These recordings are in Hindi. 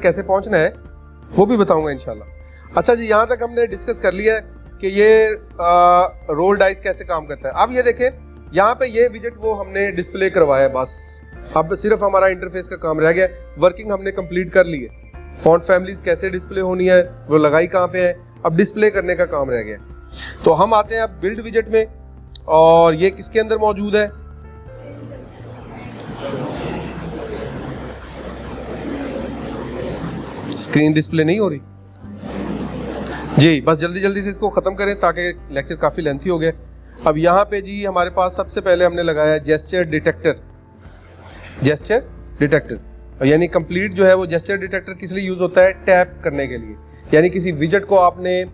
कैसे पहुंचना है वो भी बताऊंगा इंशाल्लाह। अच्छा जी, यहाँ तक हमने डिस्कस कर लिया है कि ये रोल डाइस कैसे काम करता है। अब ये देखें, यहाँ पे ये विजेट वो हमने डिस्प्ले करवाया, बस अब सिर्फ हमारा इंटरफेस का काम रह गया। वर्किंग हमने कंप्लीट कर ली है। फॉन्ट फैमिलीज कैसे डिस्प्ले होनी है, वो लगाई कहाँ पे है, अब डिस्प्ले करने का काम रह गया। तो हम आते हैं अब बिल्ड विजेट में, और ये किसके अंदर मौजूद है, स्क्रीन डिस्प्ले नहीं हो रही जी, बस जल्दी जल्दी से इसको खत्म करें ताकि लेक्चर काफी लेंथी हो गया। अब यहाँ पे जी हमारे पास सबसे पहले हमने लगाया जेस्चर डिटेक्टर। जेस्चर डिटेक्टर यानी कंप्लीट जो है वो जेस्चर डिटेक्टर किस लिए यूज होता है, टैप करने के लिए। यानी किसी विजेट को आपने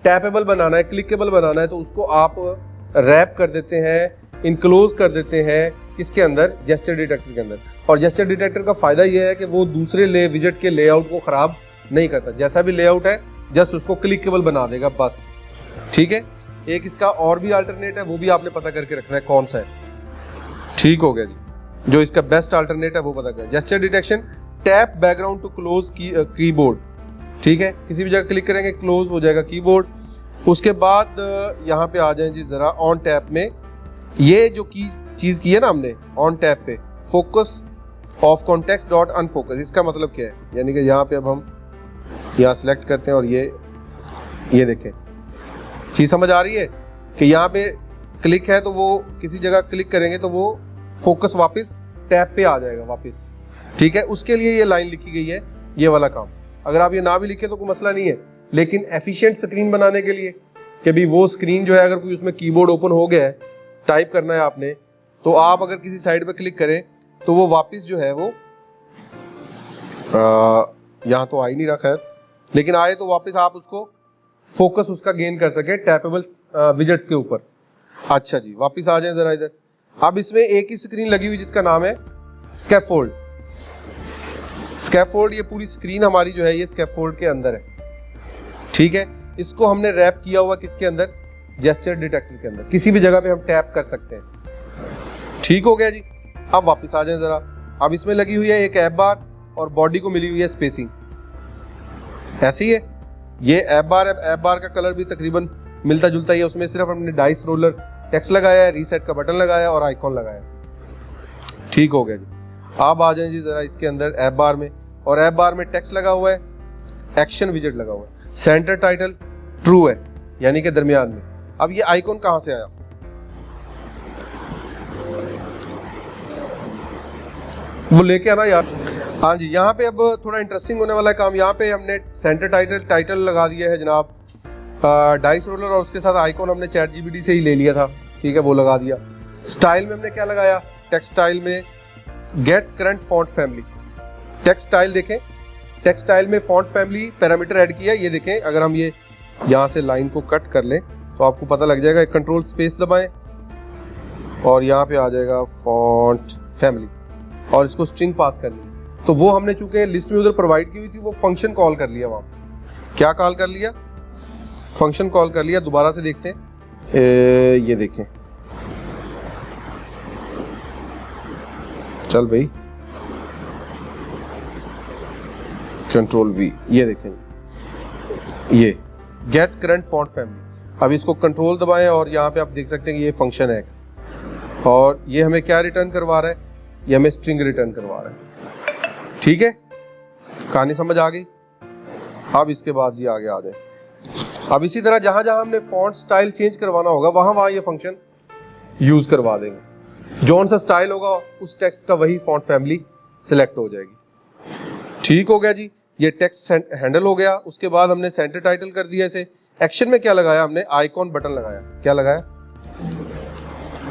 टैपेबल बनाना है, क्लिकेबल बनाना है, तो उसको आप रैप कर देते हैं, इनक्लोज कर देते हैं किसके अंदर, जेस्चर डिटेक्टर के अंदर। और जेस्चर डिटेक्टर का फायदा ये है कि वो दूसरे विजेट के लेआउट को खराब नहीं करता, जैसा भी लेआउट है जस्ट उसको क्लिकेबल बना देगा बस। ठीक है, एक इसका और भी अल्टरनेट है, वो भी आपने पता करके रखना है कौन सा है। ठीक हो गया जी, जो इसका बेस्ट अल्टरनेट है वो पता करें। Gesture detection, tap background to close keyboard. ठीक है, किसी भी जगह क्लिक करेंगे क्लोज हो जाएगा कीबोर्ड। उसके बाद यहाँ पे आ जाएं जी जरा ऑन टैप में, ये जो चीज की है ना हमने ऑन टैप पे, focus of context dot unfocus, इसका मतलब क्या है, यानी कि यहाँ पे अब हम यहाँ सिलेक्ट करते हैं और ये देखें, चीज समझ आ रही है कि यहाँ पे क्लिक है तो वो किसी जगह क्लिक करेंगे तो वो फोकस वापस टैब पे आ जाएगा वापस। ठीक है, उसके लिए ये लाइन लिखी गई है, ये वाला काम। अगर आप ये ना भी लिखे तो कोई मसला नहीं है, लेकिन एफिशिएंट स्क्रीन बनाने के लिए कि भी वो स्क्रीन जो है अगर कोई उसमें कीबोर्ड ओपन हो गया है, टाइप करना है आपने, तो आप अगर किसी साइड पे क्लिक करें तो वो वापस जो है वो यहाँ तो आ ही नहीं रहा खैर, लेकिन आए तो वापस आप उसको फोकस उसका गेन कर सके टैपेबल विजेट्स के ऊपर। अच्छा जी, वापस आ जाए जरा इधर। अब इसमें एक ही स्क्रीन लगी हुई जिसका नाम है स्कैफोल्ड। स्कैफोल्ड, ये पूरी स्क्रीन हमारी जो है ये स्कैफोल्ड के अंदर है। ठीक है, इसको हमने रैप किया हुआ किसके अंदर, जेस्चर डिटेक्टर के अंदर, किसी भी जगह पे हम टैप कर सकते हैं। ठीक हो गया जी, अब वापस आ जाए जरा। अब इसमें लगी हुई है एक ऐप बार और बॉडी को मिली हुई है स्पेसिंग, ऐसी है। ये ऐप बार का कलर भी तकरीबन मिलता जुलता ही है, उसमें सिर्फ हमने डाइस रोलर टेक्स्ट लगाया है, रीसेट का बटन लगाया और आइकॉन लगाया। ठीक हो गया जी, अब आ जाए जी जरा इसके अंदर ऐप बार में, और ऐप बार में टेक्स्ट लगा हुआ है, एक्शन विजेट लगा हुआ है, सेंटर टाइटल ट्रू है यानी कि दरमियान में। अब ये आइकॉन कहां से आया, वो लेके आना यार। हाँ जी, यहाँ पे अब थोड़ा इंटरेस्टिंग होने वाला है काम। यहाँ पे हमने सेंटर टाइटल लगा दिया है जनाब, डाइस रोलर, और उसके साथ आइकॉन हमने चैट जीपीटी से ही ले लिया था। ठीक है, वो लगा दिया। स्टाइल में हमने क्या लगाया, टेक्स्ट स्टाइल में get current font family. Text style देखें, टेक्स्ट स्टाइल में फॉन्ट फैमिली पैरामीटर ऐड किया। ये देखें, अगर हम ये यहाँ से लाइन को कट कर लें तो आपको पता लग जाएगा। कंट्रोल स्पेस दबाएं और यहाँ पे आ जाएगा फॉन्ट फैमिली, और इसको स्ट्रिंग पास करनी। तो वो हमने चूंकि लिस्ट में उधर प्रोवाइड की हुई थी, वो फंक्शन कॉल कर लिया। वहां क्या कॉल कर लिया, फंक्शन कॉल कर लिया। दोबारा से देखते हैं, ये देखें, चल भाई, कंट्रोल वी, ये देखें, ये गेट करंट फॉन्ट फैमिली। अब इसको कंट्रोल दबाएं और यहाँ पे आप देख सकते हैं कि ये फंक्शन है, और ये हमें क्या रिटर्न करवा रहा है, ये हमें स्ट्रिंग रिटर्न करवा रहा है। ठीक है, कहानी समझ आ गई। अब इसके बाद ये आगे आ जाए। अब इसी तरह जहां जहां हमने फॉन्ट स्टाइल चेंज करवाना होगा वहां ये फंक्शन यूज करवा देंगे। जौन सा स्टाइल होगा उस टेक्स्ट का वही फॉन्ट फैमिली सिलेक्ट हो जाएगी। ठीक हो गया जी, ये टेक्स्ट हैंडल हो गया। उसके बाद हमने सेंटर टाइटल कर दिया इसे। एक्शन में क्या लगाया हमने, आइकॉन बटन लगाया। क्या लगाया,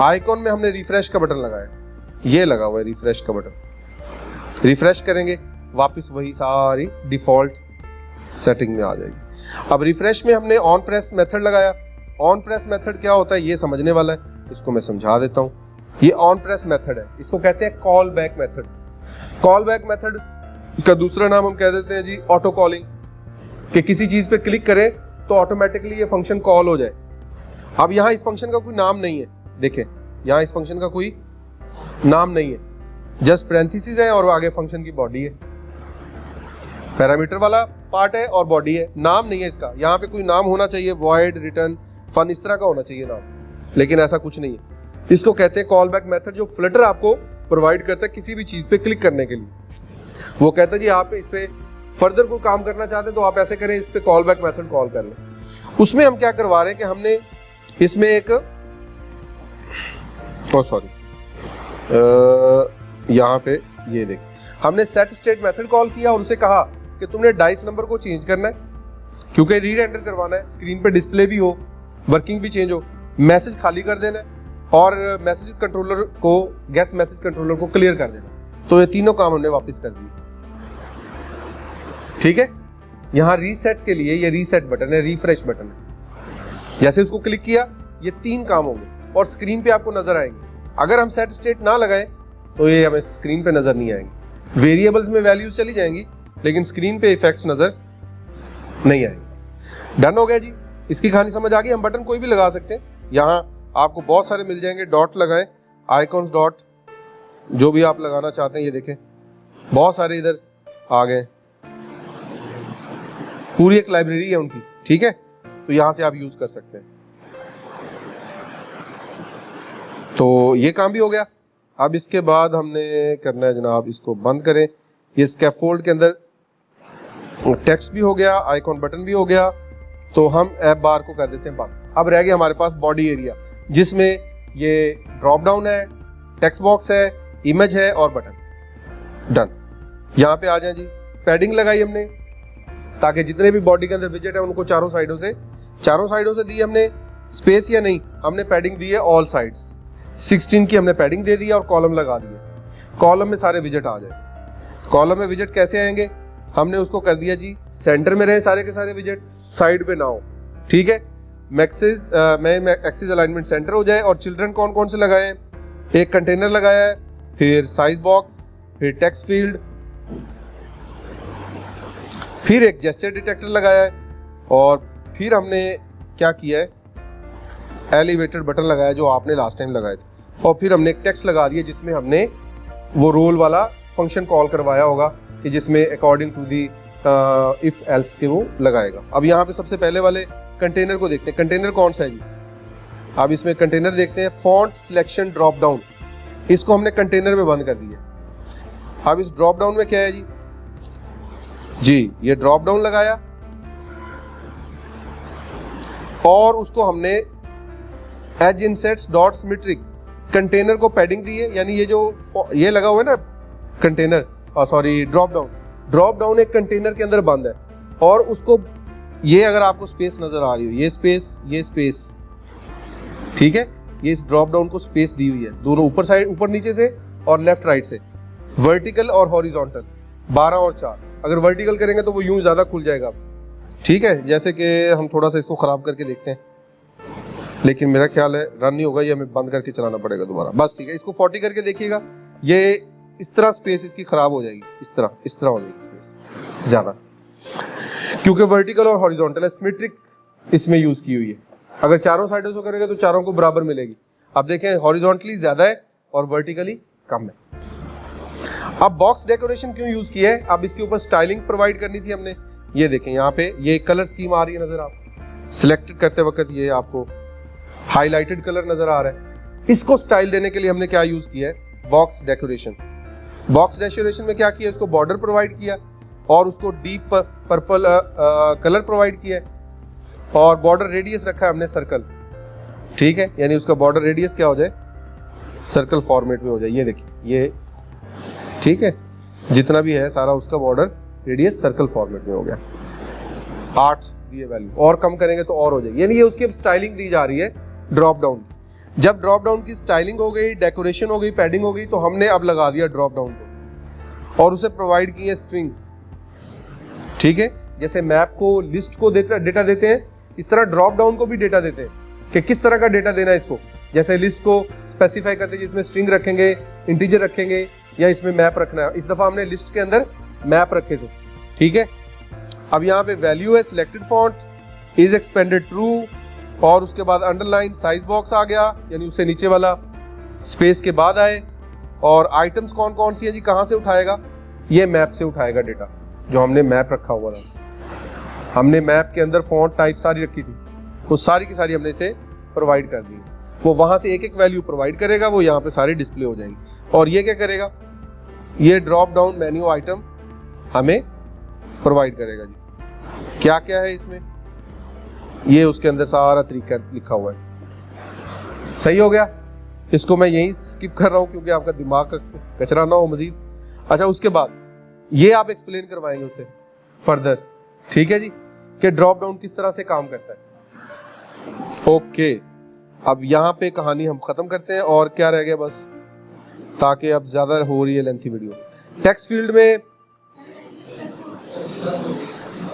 आइकॉन में हमने रिफ्रेश का बटन लगाया, ये लगा हुआ है रिफ्रेश का बटन। रिफ्रेश करेंगे वापस वही सारी डिफॉल्ट सेटिंग में आ जाएगी। अब रिफ्रेश में हमने ऑन प्रेस मेथड लगाया। ऑन प्रेस मेथड क्या होता है ये समझने वाला है, इसको मैं समझा देता हूं। ये ऑन प्रेस मेथड है, इसको कहते हैं call back method. Call back method का दूसरा नाम हम कह देते हैं जी ऑटो कॉलिंग, कि किसी चीज पे क्लिक करें तो ऑटोमेटिकली ये फंक्शन कॉल हो जाए। अब यहाँ इस फंक्शन का कोई नाम नहीं है, देखें यहाँ इस फंक्शन का कोई नाम नहीं है, जस्ट पैरेंथेसिस है और आगे फंक्शन की बॉडी है। पैरामीटर वाला पार्ट है और बॉडी है, नाम नहीं है इसका। यहाँ पे कोई नाम होना चाहिए, वॉइड, रिटर्न, फन, इस तरह का होना चाहिए नाम, लेकिन ऐसा कुछ नहीं है। इसको कहते हैं कॉल बैक मेथड, जो फ्लटर आपको प्रोवाइड करता है किसी भी चीज पे क्लिक करने के लिए। वो कहता है जी आप इस पे फर्दर कोई काम करना चाहते हैं तो आप ऐसे करें, इस पे कॉल बैक मेथड कॉल कर लें। उसमें हम क्या करवा रहे हैं कि हमने इसमें एक यहाँ पे ये देखिए, हमने सेट स्टेट मेथड कॉल किया और उसे कहा कि तुमने डाइस नंबर को चेंज करना है, क्योंकि रीड एंटर करवाना है, स्क्रीन पे डिस्प्ले भी हो, वर्किंग भी चेंज हो, मैसेज खाली कर देना है और मैसेज कंट्रोलर को, गेस्ट मैसेज कंट्रोलर को क्लियर कर देना। तो ये तीनों काम हमने वापस कर दिए। ठीक है, यहां रीसेट के लिए ये रीसेट बटन है, रिफ्रेश बटन है, जैसे उसको क्लिक किया ये 3 काम होंगे और स्क्रीन पे आपको नजर आएंगे। अगर हम सेट स्टेट ना लगाएं तो ये हमें स्क्रीन पे नजर नहीं आएंगे। वेरिएबल्स में वैल्यूज चली जाएंगी लेकिन स्क्रीन पे इफेक्ट्स नजर नहीं आएंगे। डन हो गया जी, इसकी कहानी समझ आ गई। हम बटन कोई भी लगा सकते हैं, यहाँ आपको बहुत सारे मिल जाएंगे। डॉट लगाएं, आइकॉन्स डॉट, जो भी आप लगाना चाहते हैं, ये देखें बहुत सारे इधर आ गए, पूरी एक लाइब्रेरी है उनकी। ठीक है, तो यहां से आप यूज कर सकते हैं। तो ये काम भी हो गया। अब इसके बाद हमने करना है जनाब, इसको बंद करें। ये स्कैफोल्ड के अंदर टेक्स्ट भी हो गया, आइकॉन बटन भी हो गया, तो हम ऐप बार को कर देते हैं बंद। अब रह गया हमारे पास बॉडी एरिया, जिसमें ये ड्रॉप डाउन है, टेक्स्ट बॉक्स है, इमेज है और बटन। डन। यहाँ पे आ जाए जी, पैडिंग लगाई हमने ताकि जितने भी बॉडी के अंदर विजेट है उनको चारों साइडों से दी हमने। स्पेस या नहीं, हमने पैडिंग दी है ऑल साइड्स, 16 की हमने पैडिंग दे दी और कॉलम लगा दिए। कॉलम में सारे विजेट आ जाए। कॉलम में विजेट कैसे आएंगे, हमने उसको कर दिया जी सेंटर में रहे सारे के सारे विजेट, साइड पे ना हो। ठीक है, मैक्सिस एक्सिस अलाइनमेंट सेंटर हो जाए। और चिल्ड्रन कौन कौन से लगाए हैं, एक कंटेनर लगाया है, फिर साइज बॉक्स, फिर टेक्स्ट फील्ड, फिर एक जेस्चर डिटेक्टर लगाया है, और फिर हमने क्या किया है, एलिवेटेड बटन लगाया जो आपने लास्ट टाइम लगाए थे, और फिर हमने एक टेक्स्ट लगा दिया जिसमें हमने वो रोल वाला फंक्शन कॉल करवाया होगा कि जिसमें according to the if else के वो लगाएगा। अब यहाँ पे सबसे पहले वाले कंटेनर को देखते हैं। कंटेनर कौन सा है जी, अब इसमें कंटेनर देखते हैं, फॉन्ट सिलेक्शन ड्रॉप डाउन, इसको हमने कंटेनर में बंद कर दिया। अब इस ड्रॉप डाउन में क्या है जी, ये ड्रॉप डाउन लगाया और उसको हमने edge insets dot symmetric container को पैडिंग दी है, यानी ये जो ये लगा हुआ है ना कंटेनर, सॉरी ड्रॉप डाउन एक कंटेनर के अंदर बंद है, और उसको ये अगर आपको स्पेस नजर आ रही हो, ये स्पेस, ठीक है, ये इस ड्रॉप डाउन को स्पेस दी हुई है, दोनों ऊपर साइड, ऊपर नीचे से और लेफ्ट राइट से, वर्टिकल और हॉरिजॉन्टल 12 और 4। अगर वर्टिकल करेंगे तो वो यूं ज्यादा खुल जाएगा। ठीक है, जैसे कि हम थोड़ा सा इसको खराब करके देखते हैं, लेकिन मेरा ख्याल है रन नहीं होगा, ये हमें बंद करके चलाना पड़ेगा दोबारा। बस ठीक है, इसको 40 करके देखिएगा, ये इस तरह स्पेस इसकी खराब हो जाएगी, इस तरह हो जाएगी स्पेस ज्यादा, क्योंकि वर्टिकल और हॉरिजॉन्टल है, सिमेट्रिक इसमें यूज की हुई है। अगर चारों साइडों से करेंगे तो चारों को बराबर मिलेगी। अब देखें हॉरिजॉन्टली ज्यादा है और वर्टिकली कम है। अब बॉक्स डेकोरेशन क्यों यूज किया है, अब इसके ऊपर स्टाइलिंग प्रोवाइड करनी थी हमने। ये देखें यहाँ पे ये कलर स्कीम आ रही है नजर, आप सिलेक्ट करते वक्त ये आपको हाईलाइटेड कलर नजर आ रहा है। इसको स्टाइल देने के लिए हमने क्या यूज किया है, बॉक्स डेकोरेशन। बॉक्स डेकोरेशन में क्या किया, इसको बॉर्डर प्रोवाइड किया और उसको डीप पर्पल कलर प्रोवाइड किया है, और बॉर्डर रेडियस रखा है हमने सर्कल। ठीक है, यानी उसका बॉर्डर रेडियस क्या हो जाए, सर्कल फॉर्मेट में हो जाए। ये देखिए, ये ठीक है, जितना भी है सारा उसका बॉर्डर रेडियस सर्कल फॉर्मेट में हो गया। 8 दिए वैल्यू, और कम करेंगे तो और हो जाएगी, यानी ये उसकी स्टाइलिंग दी जा रही है ड्रॉप डाउन। जब ड्रॉप डाउन की स्टाइलिंग हो गई, डेकोरेशन हो गई, पैडिंग हो गई, तो हमने अब लगा दिया ड्रॉप डाउन को और उसे प्रोवाइड किए स्ट्रिंग्स। ठीक है, जैसे मैप को, लिस्ट को डेटा देते हैं, इस तरह ड्रॉप डाउन को भी डेटा देते हैं कि किस तरह का डेटा देना है इसको। जैसे लिस्ट को स्पेसिफाई करते हैं जिसमें स्ट्रिंग रखेंगे, इंटीजर रखेंगे, या इसमें मैप रखना है। इस दफा हमने लिस्ट के अंदर मैप रखे थे। ठीक है, अब यहाँ पे वैल्यू है, selected font, is expanded true, और उसके बाद अंडरलाइन, साइज बॉक्स आ गया, यानी उससे नीचे वाला, स्पेस के बाद आए, और आइटम्स कौन कौन सी है जी, कहाँ से उठाएगा, ये मैप से उठाएगा डेटा। जो हमने मैप रखा हुआ था, हमने मैप के अंदर फॉन्ट टाइप सारी रखी थी, वो सारी की सारी हमने इसे प्रोवाइड कर दी। वो वहां से एक एक वैल्यू प्रोवाइड करेगा, वो यहाँ पे सारी डिस्प्ले हो जाएगी। और ये क्या करेगा, ये ड्रॉप डाउन मेन्यू आइटम हमें प्रोवाइड करेगा जी। क्या क्या है इसमें, ये उसके अंदर सारा तरीका लिखा हुआ है। सही हो गया, इसको मैं यहीं स्किप कर रहा हूं क्योंकि आपका दिमाग का कचरा ना हो मजीद। अच्छा, उसके बाद ये आप एक्सप्लेन करवाएंगे उससे फर्दर, ठीक है जी, कि ड्रॉप डाउन किस तरह से काम करता है। ओके, अब यहाँ पे कहानी हम खत्म करते हैं। और क्या रह गया बस, ताकि अब ज्यादा हो रही है लेंथी वीडियो। टेक्स्ट फील्ड में,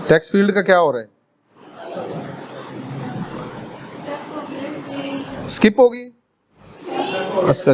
टेक्स्ट फील्ड का क्या हो रहा है, स्किप होगी। अच्छा अच्छा।